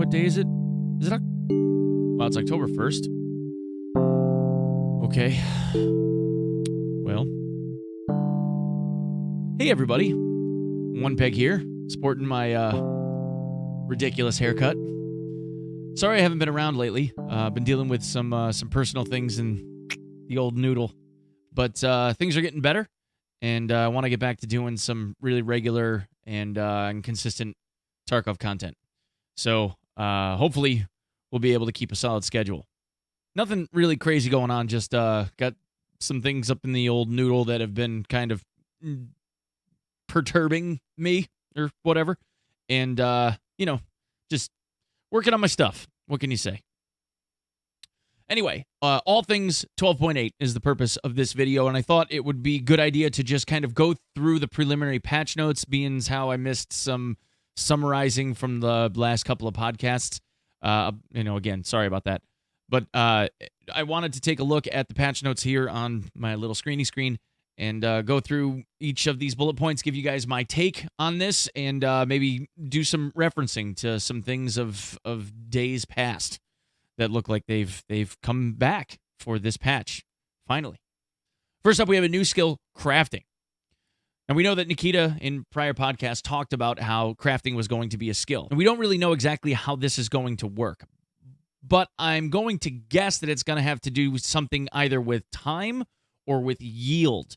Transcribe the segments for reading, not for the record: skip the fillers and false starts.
What day is it? Is it? Well, it's October 1st. Okay. Well. Hey, everybody. Onepeg here, sporting my ridiculous haircut. Sorry I haven't been around lately. Been dealing with some personal things in the old noodle. But things are getting better, and I want to get back to doing some really regular and consistent Tarkov content. So hopefully we'll be able to keep a solid schedule. Nothing really crazy going on, just got some things up in the old noodle that have been kind of perturbing me or whatever. And, just working on my stuff. What can you say? Anyway, all things 12.8 is the purpose of this video, and I thought it would be a good idea to just kind of go through the preliminary patch notes, being how I missed some summarizing from the last couple of podcasts. Again, sorry about that. But I wanted to take a look at the patch notes here on my little screeny screen and go through each of these bullet points, give you guys my take on this, and maybe do some referencing to some things of days past that look like they've come back for this patch, finally. First up, we have a new skill, crafting. And we know that Nikita, in prior podcasts, talked about how crafting was going to be a skill. And we don't really know exactly how this is going to work. But I'm going to guess that it's going to have to do with something either with time or with yield.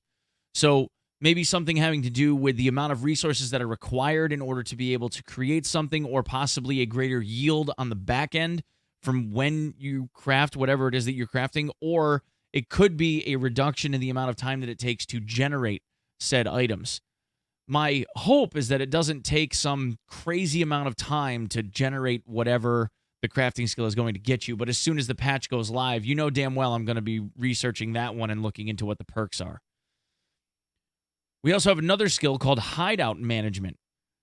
So maybe something having to do with the amount of resources that are required in order to be able to create something, or possibly a greater yield on the back end from when you craft whatever it is that you're crafting. Or it could be a reduction in the amount of time that it takes to generate said items. My hope is that it doesn't take some crazy amount of time to generate whatever the crafting skill is going to get you, but as soon as the patch goes live, you know damn well I'm going to be researching that one and looking into what the perks are. We also have another skill called Hideout management.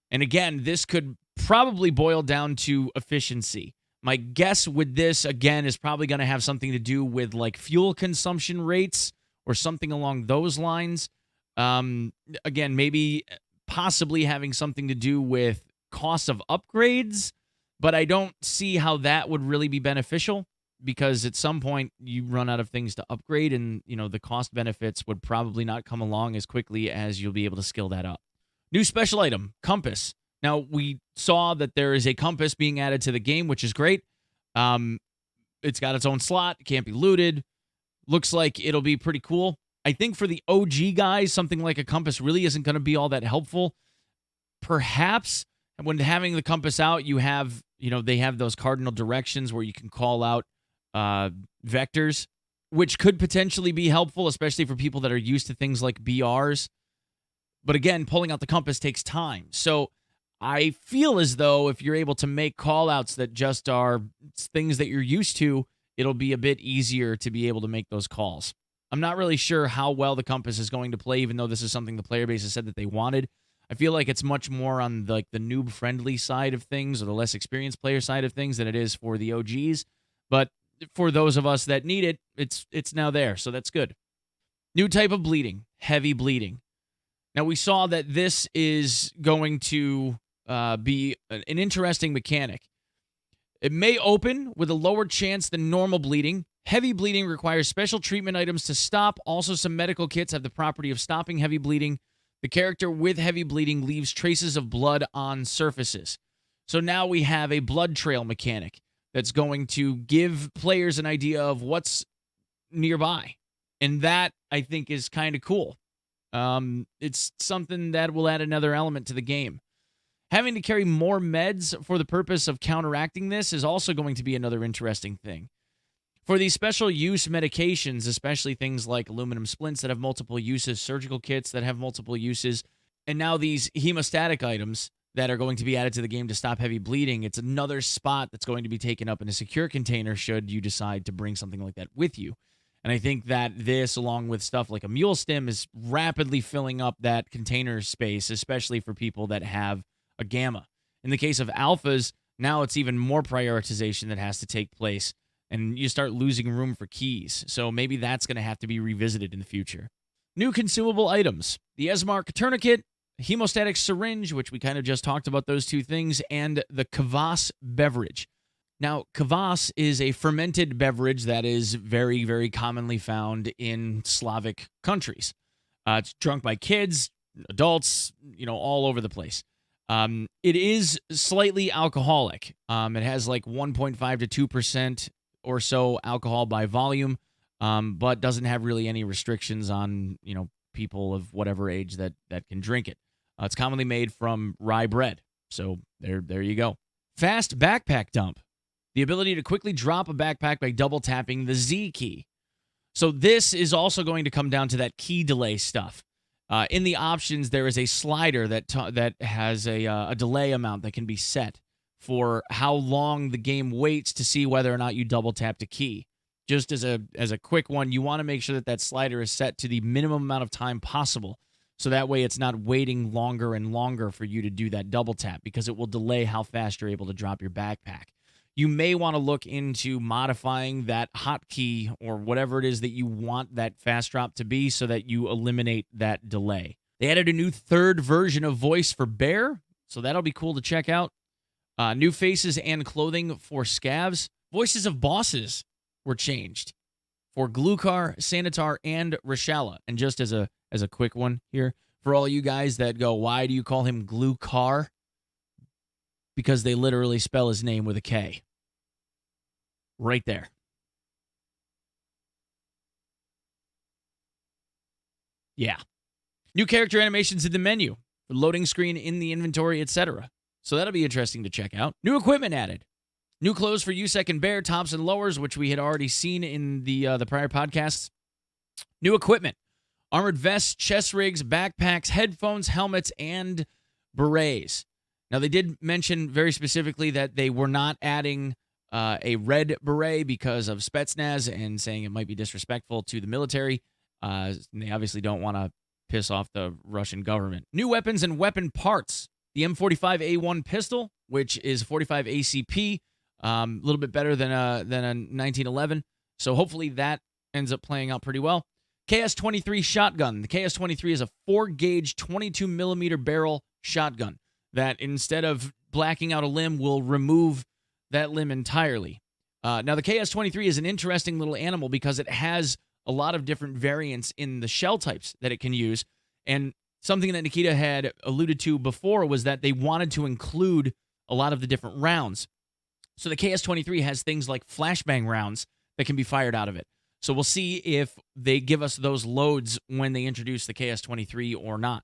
And again, this could probably boil down to efficiency. My guess with this, again, is probably going to have something to do with like fuel consumption rates or something along those lines. Again, maybe possibly having something to do with cost of upgrades, but I don't see how that would really be beneficial, because at some point you run out of things to upgrade, and the cost benefits would probably not come along as quickly as you'll be able to skill that up. New special item, compass. Now, we saw that there is a compass being added to the game, which is great. It's got its own slot, it can't be looted. Looks like it'll be pretty cool. I think for the OG guys, something like a compass really isn't going to be all that helpful. Perhaps when having the compass out, you have, they have those cardinal directions where you can call out vectors, which could potentially be helpful, especially for people that are used to things like BRs. But again, pulling out the compass takes time. So I feel as though if you're able to make call-outs that just are things that you're used to, it'll be a bit easier to be able to make those calls. I'm not really sure how well the compass is going to play, even though this is something the player base has said that they wanted. I feel like it's much more on the noob-friendly side of things, or the less experienced player side of things, than it is for the OGs. But for those of us that need it, it's now there, so that's good. New type of bleeding, heavy bleeding. Now, we saw that this is going to be an interesting mechanic. It may open with a lower chance than normal bleeding. Heavy bleeding requires special treatment items to stop. Also, some medical kits have the property of stopping heavy bleeding. The character with heavy bleeding leaves traces of blood on surfaces. So now we have a blood trail mechanic that's going to give players an idea of what's nearby. And that, I think, is kind of cool. It's something that will add another element to the game. Having to carry more meds for the purpose of counteracting this is also going to be another interesting thing. For these special use medications, especially things like aluminum splints that have multiple uses, surgical kits that have multiple uses, and now these hemostatic items that are going to be added to the game to stop heavy bleeding, it's another spot that's going to be taken up in a secure container should you decide to bring something like that with you. And I think that this, along with stuff like a mule stim, is rapidly filling up that container space, especially for people that have a gamma. In the case of alphas, now it's even more prioritization that has to take place, and you start losing room for keys. So maybe that's going to have to be revisited in the future. New consumable items. The Esmark tourniquet, hemostatic syringe, which we kind of just talked about those two things, and the Kvass beverage. Now, kvass is a fermented beverage that is very, very commonly found in Slavic countries. It's drunk by kids, adults, all over the place. It is slightly alcoholic. It has like 1.5 to 2% or so alcohol by volume, but doesn't have really any restrictions on, people of whatever age that can drink it. It's commonly made from rye bread. So there you go. Fast backpack dump. The ability to quickly drop a backpack by double tapping the Z key. So this is also going to come down to that key delay stuff. In the options, there is a slider that has a delay amount that can be set for how long the game waits to see whether or not you double tapped a key. Just as a quick one, you want to make sure that slider is set to the minimum amount of time possible. So that way it's not waiting longer and longer for you to do that double tap, because it will delay how fast you're able to drop your backpack. You may want to look into modifying that hotkey or whatever it is that you want that fast drop to be so that you eliminate that delay. They added a new third version of voice for Bear, so that'll be cool to check out. New faces and clothing for scavs. Voices of bosses were changed for Glukar, Sanitar, and Reshala. And just as a quick one here, for all you guys that go, why do you call him Glukar? Because they literally spell his name with a K. Right there. Yeah. New character animations in the menu, the loading screen, in the inventory, etc. So that'll be interesting to check out. New equipment added. New clothes for USEC and Bear, tops and lowers, which we had already seen in the prior podcasts. New equipment. Armored vests, chest rigs, backpacks, headphones, helmets, and berets. Now, they did mention very specifically that they were not adding a red beret because of Spetsnaz and saying it might be disrespectful to the military. They obviously don't want to piss off the Russian government. New weapons and weapon parts. The M45A1 pistol, which is 45 ACP, a little bit better than a 1911. So hopefully that ends up playing out pretty well. KS-23 shotgun. The KS-23 is a 4-gauge 22-millimeter barrel shotgun that, instead of blacking out a limb, will remove that limb entirely. Now, the KS-23 is an interesting little animal because it has a lot of different variants in the shell types that it can use. And something that Nikita had alluded to before was that they wanted to include a lot of the different rounds. So the KS-23 has things like flashbang rounds that can be fired out of it. So we'll see if they give us those loads when they introduce the KS-23 or not.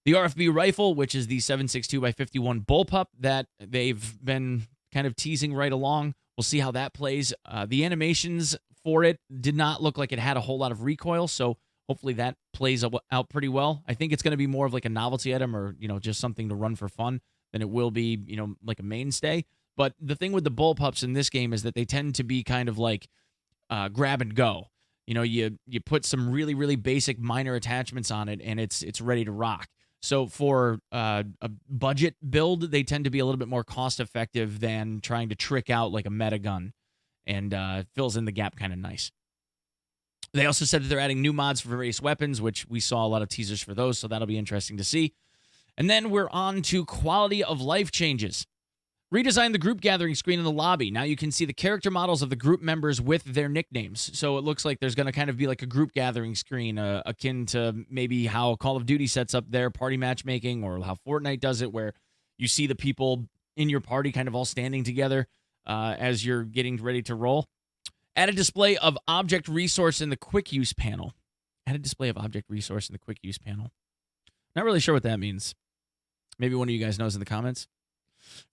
The RFB rifle, which is the 7.62x51 bullpup that they've been kind of teasing right along. We'll see how that plays. The animations for it did not look like it had a whole lot of recoil, so hopefully that plays out pretty well. I think it's going to be more of like a novelty item or, just something to run for fun than it will be, like a mainstay. But the thing with the bullpups in this game is that they tend to be kind of like grab and go. You put some really, really basic minor attachments on it, and it's ready to rock. So for a budget build, they tend to be a little bit more cost-effective than trying to trick out like a meta gun, and fills in the gap kind of nice. They also said that they're adding new mods for various weapons, which we saw a lot of teasers for those, so that'll be interesting to see. And then we're on to quality of life changes. Redesign the group gathering screen in the lobby. Now you can see the character models of the group members with their nicknames. So it looks like there's going to kind of be like a group gathering screen, akin to maybe how Call of Duty sets up their party matchmaking, or how Fortnite does it, where you see the people in your party kind of all standing together as you're getting ready to roll. Add a display of object resource in the quick use panel. Add a display of object resource in the quick use panel. Not really sure what that means. Maybe one of you guys knows in the comments.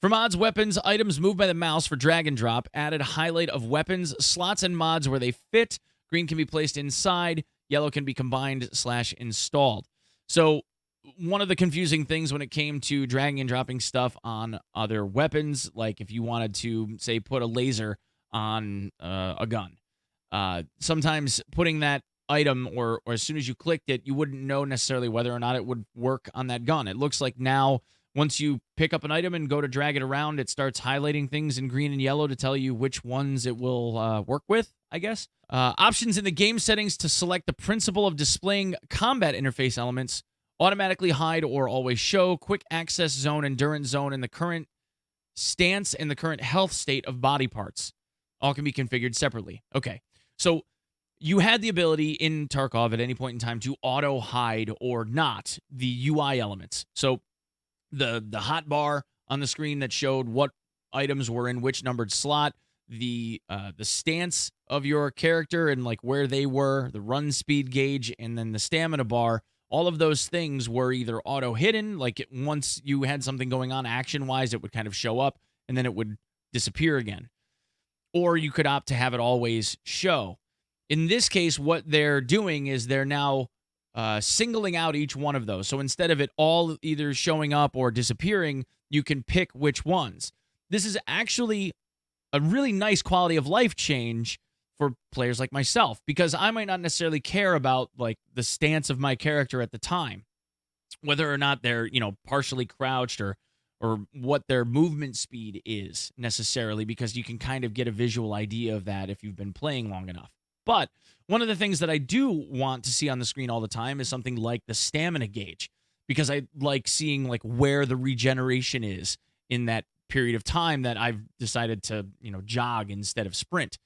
For mods, weapons, items moved by the mouse for drag and drop. Added highlight of weapons, slots, and mods where they fit. Green can be placed inside. Yellow can be combined/installed. So one of the confusing things when it came to dragging and dropping stuff on other weapons, like if you wanted to, say, put a laser on a gun, sometimes putting that item or as soon as you clicked it, you wouldn't know necessarily whether or not it would work on that gun. It looks like now, once you pick up an item and go to drag it around, it starts highlighting things in green and yellow to tell you which ones it will work with, I guess. Options in the game settings to select the principle of displaying combat interface elements. Automatically hide or always show. Quick access zone, endurance zone, and the current stance, and the current health state of body parts. All can be configured separately. Okay, so you had the ability in Tarkov at any point in time to auto-hide or not the UI elements. So the hot bar on the screen that showed what items were in which numbered slot, the stance of your character and like where they were, the run speed gauge, and then the stamina bar. All of those things were either auto hidden, like once you had something going on action wise, it would kind of show up and then it would disappear again. Or you could opt to have it always show. In this case, what they're doing is they're now singling out each one of those. So instead of it all either showing up or disappearing, you can pick which ones. This is actually a really nice quality of life change for players like myself, because I might not necessarily care about like the stance of my character at the time, whether or not they're, partially crouched or what their movement speed is necessarily, because you can kind of get a visual idea of that if you've been playing long enough. But one of the things that I do want to see on the screen all the time is something like the stamina gauge, because I like seeing like where the regeneration is in that period of time that I've decided to, jog instead of sprint.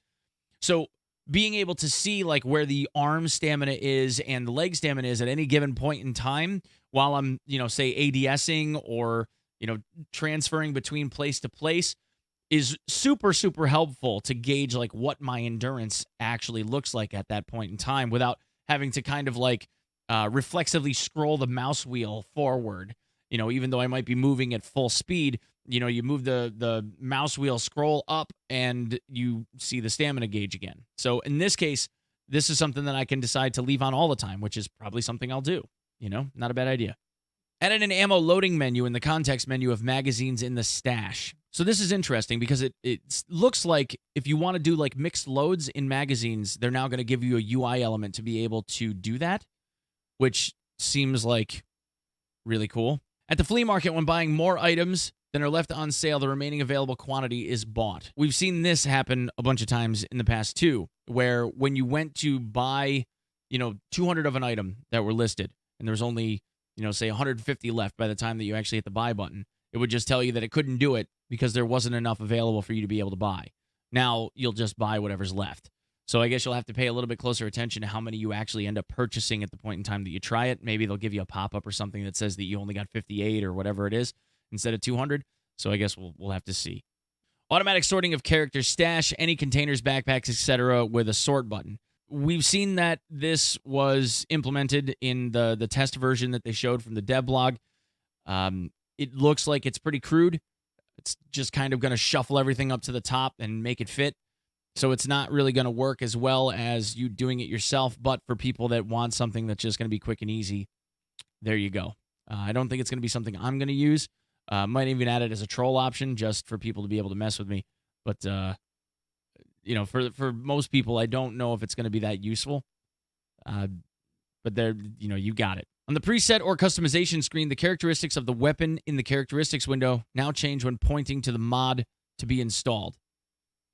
So being able to see like where the arm stamina is and the leg stamina is at any given point in time while I'm, say ADSing or, transferring between place to place is super, super helpful to gauge like what my endurance actually looks like at that point in time without having to kind of like reflexively scroll the mouse wheel forward. Even though I might be moving at full speed, you move the mouse wheel scroll up and you see the stamina gauge again. So in this case, this is something that I can decide to leave on all the time, which is probably something I'll do. Not a bad idea. Added an ammo loading menu in the context menu of magazines in the stash. So this is interesting because it looks like if you want to do like mixed loads in magazines, they're now going to give you a UI element to be able to do that, which seems like really cool. At the flea market, when buying more items than are left on sale, the remaining available quantity is bought. We've seen this happen a bunch of times in the past too, where when you went to buy, 200 of an item that were listed, and there was only, say 150 left by the time that you actually hit the buy button, it would just tell you that it couldn't do it because there wasn't enough available for you to be able to buy. Now you'll just buy whatever's left. So I guess you'll have to pay a little bit closer attention to how many you actually end up purchasing at the point in time that you try it. Maybe they'll give you a pop-up or something that says that you only got 58 or whatever it is instead of 200. So I guess we'll have to see. Automatic sorting of character stash, any containers, backpacks, etc. with a sort button. We've seen that this was implemented in the test version that they showed from the dev blog. It looks like it's pretty crude. It's just kind of going to shuffle everything up to the top and make it fit. So it's not really going to work as well as you doing it yourself, but for people that want something that's just going to be quick and easy, there you go. I don't think it's going to be something I'm going to use. Might even add it as a troll option just for people to be able to mess with me. But, for most people, I don't know if it's going to be that useful. But there, you got it. On the preset or customization screen, the characteristics of the weapon in the characteristics window now change when pointing to the mod to be installed.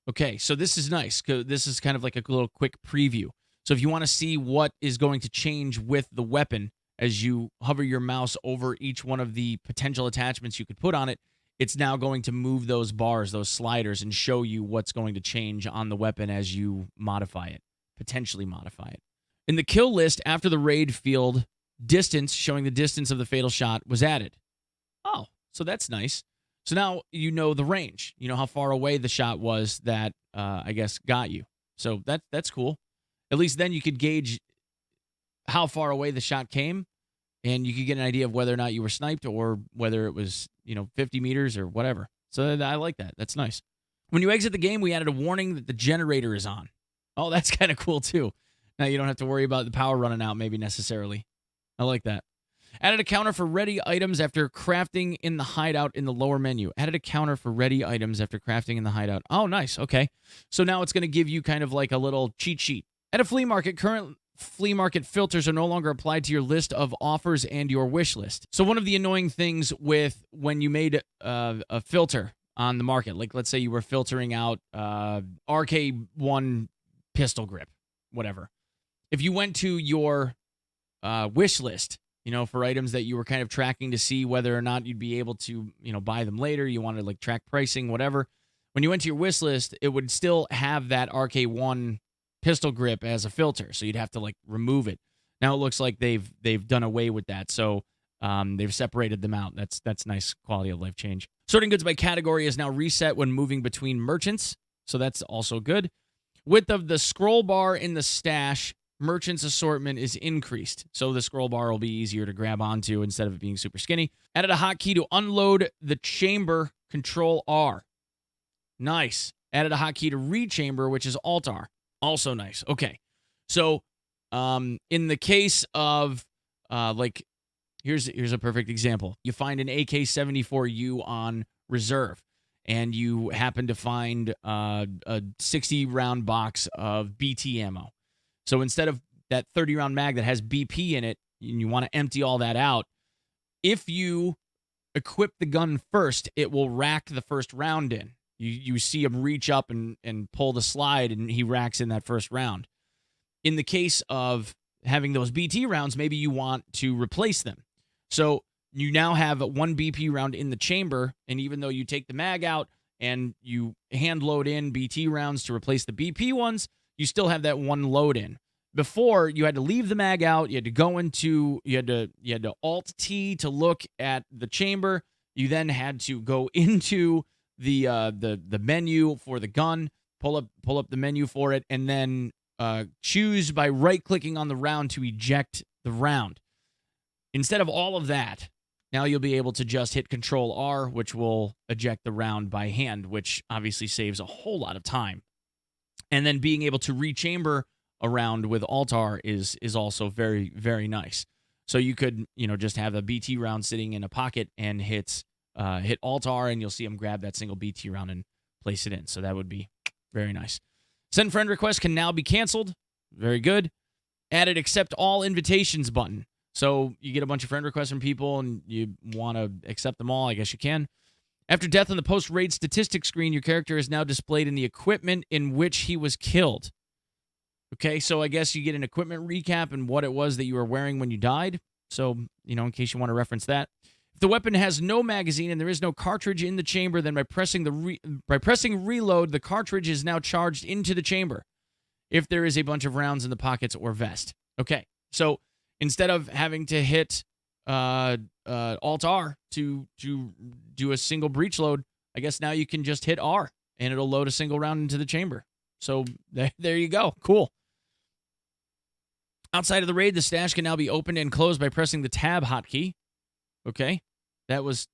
Okay, so this is nice. This is kind of like a little quick preview. So if you want to see what is going to change with the weapon as you hover your mouse over each one of the potential attachments you could put on it, it's now going to move those bars, those sliders, and show you what's going to change on the weapon as you modify it, potentially modify it. In the kill list after the raid field, distance, showing the distance of the fatal shot, was added. Oh, so that's nice. So now you know the range. You know how far away the shot was that, I guess, got you. So that's cool. At least then you could gauge how far away the shot came, and you could get an idea of whether or not you were sniped or whether it was, 50 meters or whatever. So I like that. That's nice. When you exit the game, we added a warning that the generator is on. Oh, that's kind of cool, too. Now you don't have to worry about the power running out, maybe necessarily. I like that. Added a counter for ready items after crafting in the hideout in the lower menu. Added a counter for ready items after crafting in the hideout. Oh, nice. Okay. So now it's going to give you kind of like a little cheat sheet. At a flea market, current flea market filters are no longer applied to your list of offers and your wish list. So one of the annoying things with when you made a filter on the market, like let's say you were filtering out RK1 pistol grip, whatever. If you went to your wish list, for items that you were kind of tracking to see whether or not you'd be able to, buy them later. You wanted like track pricing, whatever. When you went to your wish list, it would still have that RK1 pistol grip as a filter, so you'd have to like remove it. Now it looks like they've done away with that, so they've separated them out. That's nice quality of life change. Sorting goods by category is now reset when moving between merchants, so that's also good. Width of the scroll bar in the stash merchant's assortment is increased, so the scroll bar will be easier to grab onto instead of it being super skinny. Added a hotkey to unload the chamber, Control R. Nice. Added a hotkey to rechamber, which is Alt R. Also nice. Okay, so in the case of here's a perfect example. You find an AK-74U on reserve, and you happen to find a 60-round box of BT ammo. So instead of that 30-round mag that has BP in it, and you want to empty all that out, if you equip the gun first, it will rack the first round in. You see him reach up and pull the slide, and he racks in that first round. In the case of having those BT rounds, maybe you want to replace them. So you now have one BP round in the chamber, and even though you take the mag out and you hand load in BT rounds to replace the BP ones, you still have that one load in. Before, you had to leave the mag out, you had to Alt T to look at the chamber. You then had to go into the menu for the gun, pull up the menu for it, and then choose by right-clicking on the round to eject the round. Instead of all of that, now you'll be able to just hit Control R, which will eject the round by hand, which obviously saves a whole lot of time. And then being able to rechamber a round with Alt R is also very, very nice. So you could, just have a BT round sitting in a pocket and hit Alt R, and you'll see him grab that single BT round and place it in. So that would be very nice. Send friend requests can now be canceled. Very good. Added accept all invitations button. So you get a bunch of friend requests from people and you want to accept them all. I guess you can. After death on the post-raid statistics screen, your character is now displayed in the equipment in which he was killed. Okay, so I guess you get an equipment recap and what it was that you were wearing when you died. So, in case you want to reference that. If the weapon has no magazine and there is no cartridge in the chamber, then by pressing reload, the cartridge is now charged into the chamber. If there is a bunch of rounds in the pockets or vest. Okay, so instead of having to hit Alt R to do a single breech load, I guess now you can just hit R and it'll load a single round into the chamber. So there you go. Cool. Outside of the raid, the stash can now be opened and closed by pressing the tab hotkey. Okay. That was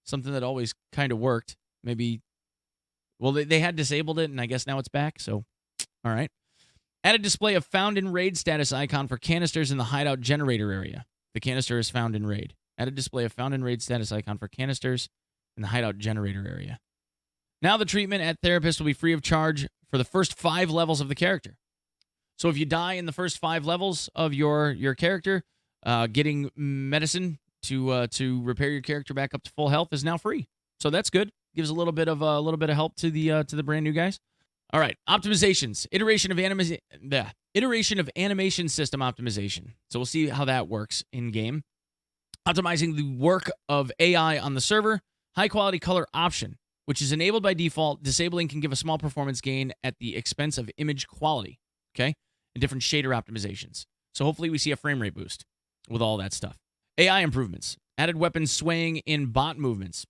something that always kind of worked. Maybe, well, they had disabled it, and I guess now it's back. So, all right. Add a display of found in raid status icon for canisters in the hideout generator area. The canister is found in raid. Add a display of found in raid status icon for canisters in the hideout generator area. Now the treatment at Therapist will be free of charge for the first 5 levels of the character. So if you die in the first 5 levels of your character, getting medicine to repair your character back up to full health is now free. So that's good. Gives a little bit of help to the brand new guys. All right, optimizations. Iteration of animation system optimization. So we'll see how that works in game. Optimizing the work of AI on the server. High quality color option, which is enabled by default. Disabling can give a small performance gain at the expense of image quality. Okay, and different shader optimizations. So hopefully we see a frame rate boost with all that stuff. AI improvements. Added weapon swaying in bot movements.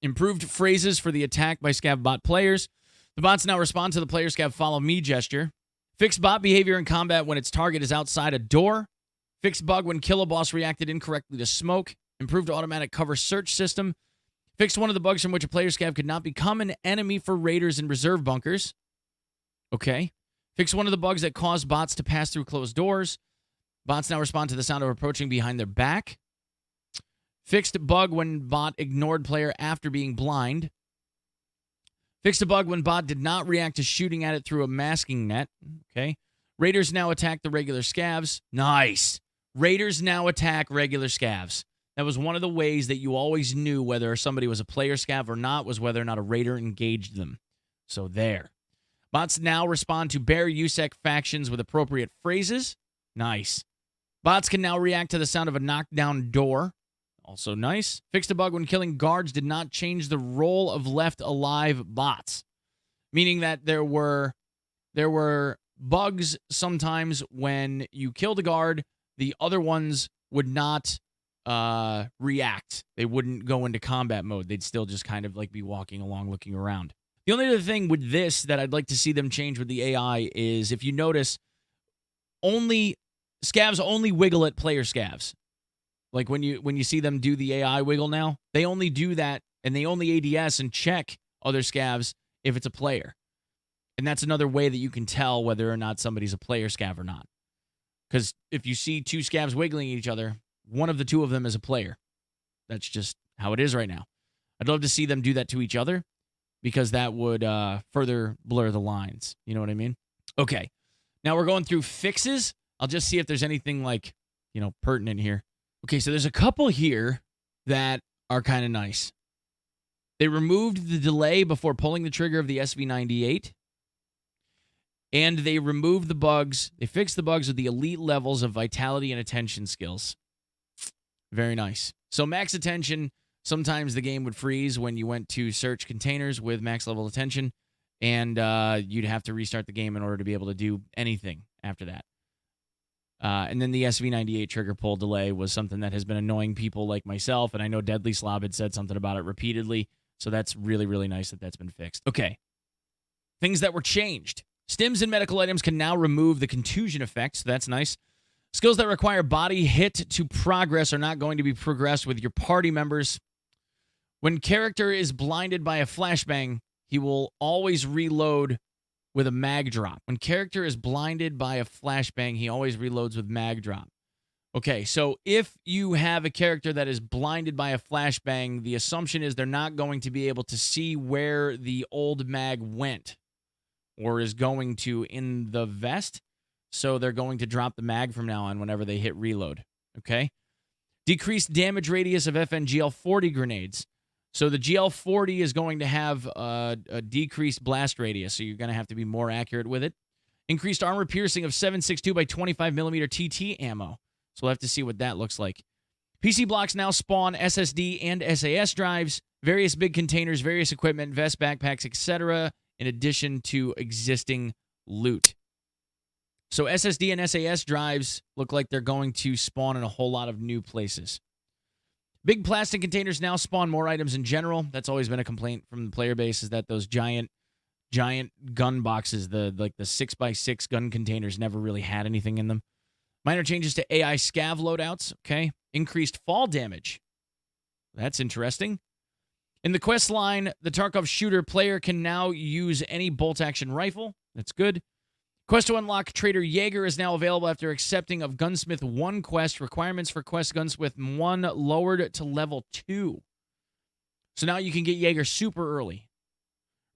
Improved phrases for the attack by scav bot players. The bots now respond to the player scav follow me gesture. Fixed bot behavior in combat when its target is outside a door. Fixed bug when kill a boss reacted incorrectly to smoke. Improved automatic cover search system. Fixed one of the bugs from which a player scav could not become an enemy for raiders in reserve bunkers. Okay. Fixed one of the bugs that caused bots to pass through closed doors. Bots now respond to the sound of approaching behind their back. Fixed bug when bot ignored player after being blind. Fixed a bug when bot did not react to shooting at it through a masking net. Okay. Raiders now attack the regular scavs. Nice. Raiders now attack regular scavs. That was one of the ways that you always knew whether somebody was a player scav or not, was whether or not a raider engaged them. So there. Bots now respond to Bear USEC factions with appropriate phrases. Nice. Bots can now react to the sound of a knockdown door. Also nice. Fixed a bug when killing guards did not change the roll of left alive bots. Meaning that there were bugs sometimes when you killed a guard, the other ones would not react. They wouldn't go into combat mode. They'd still just kind of like be walking along, looking around. The only other thing with this that I'd like to see them change with the AI is, if you notice, scavs only wiggle at player scavs. Like when you see them do the AI wiggle now, they only do that, and they only ADS and check other scavs if it's a player. And that's another way that you can tell whether or not somebody's a player scav or not. Because if you see two scavs wiggling at each other, one of the two of them is a player. That's just how it is right now. I'd love to see them do that to each other, because that would further blur the lines. You know what I mean? Okay. Now we're going through fixes. I'll just see if there's anything like, pertinent here. Okay, so there's a couple here that are kind of nice. They removed the delay before pulling the trigger of the SV98. And they removed the bugs. They fixed the bugs with the elite levels of vitality and attention skills. Very nice. So max attention, sometimes the game would freeze when you went to search containers with max level attention, and you'd have to restart the game in order to be able to do anything after that. And then the SV98 trigger pull delay was something that has been annoying people like myself, and I know Deadly Slob had said something about it repeatedly, so that's really, really nice that that's been fixed. Okay. Things that were changed. Stims and medical items can now remove the contusion effect, so that's nice. Skills that require body hit to progress are not going to be progressed with your party members. When character is blinded by a flashbang, he will always reload with a mag drop. When character is blinded by a flashbang, he always reloads with mag drop. Okay, so if you have a character that is blinded by a flashbang, the assumption is they're not going to be able to see where the old mag went or is going to in the vest. So they're going to drop the mag from now on whenever they hit reload. Okay? Decreased damage radius of FNGL40 grenades. So the GL40 is going to have a decreased blast radius, so you're going to have to be more accurate with it. Increased armor piercing of 7.62 by 25mm TT ammo. So we'll have to see what that looks like. PC blocks now spawn SSD and SAS drives, various big containers, various equipment, vests, backpacks, etc., in addition to existing loot. So SSD and SAS drives look like they're going to spawn in a whole lot of new places. Big plastic containers now spawn more items in general. That's always been a complaint from the player base, is that those giant gun boxes, the 6x6 gun containers, never really had anything in them. Minor changes to AI scav loadouts. Okay. Increased fall damage. That's interesting. In the quest line, the Tarkov shooter player can now use any bolt-action rifle. That's good. Quest to unlock Trader Jaeger is now available after accepting of Gunsmith 1 quest. Requirements for Quest Gunsmith 1 lowered to level 2. So now you can get Jaeger super early.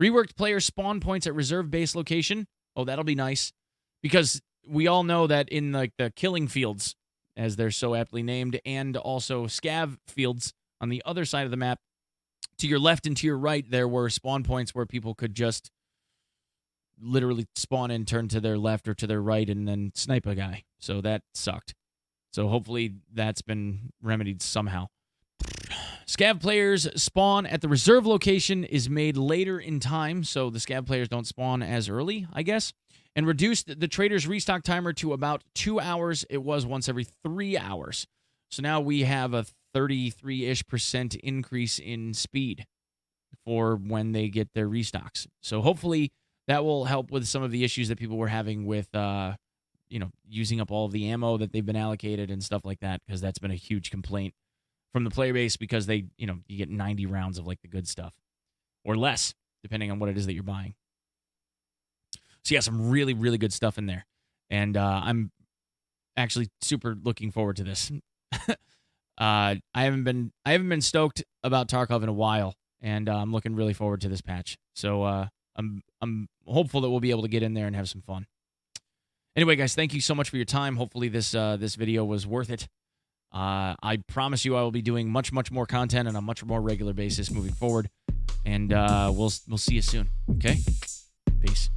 Reworked player spawn points at reserve base location. Oh, that'll be nice. Because we all know that in the killing fields, as they're so aptly named, and also scav fields on the other side of the map, to your left and to your right, there were spawn points where people could just literally spawn in, turn to their left or to their right, and then snipe a guy. So that sucked. So hopefully that's been remedied somehow. Scav players spawn at the reserve location is made later in time, so the scav players don't spawn as early, I guess. And reduced the trader's restock timer to about 2 hours. It was once every 3 hours. So now we have a 33-ish% increase in speed for when they get their restocks. So hopefully that will help with some of the issues that people were having with, using up all of the ammo that they've been allocated and stuff like that, because that's been a huge complaint from the player base, because they, you get 90 rounds of like the good stuff or less, depending on what it is that you're buying. So yeah, some really, really good stuff in there. And I'm actually super looking forward to this. I haven't been stoked about Tarkov in a while, and I'm looking really forward to this patch. So I'm hopeful that we'll be able to get in there and have some fun. Anyway, guys, thank you so much for your time. Hopefully this video was worth it. I promise you I will be doing much, much more content on a much more regular basis moving forward. And we'll see you soon. Okay? Peace.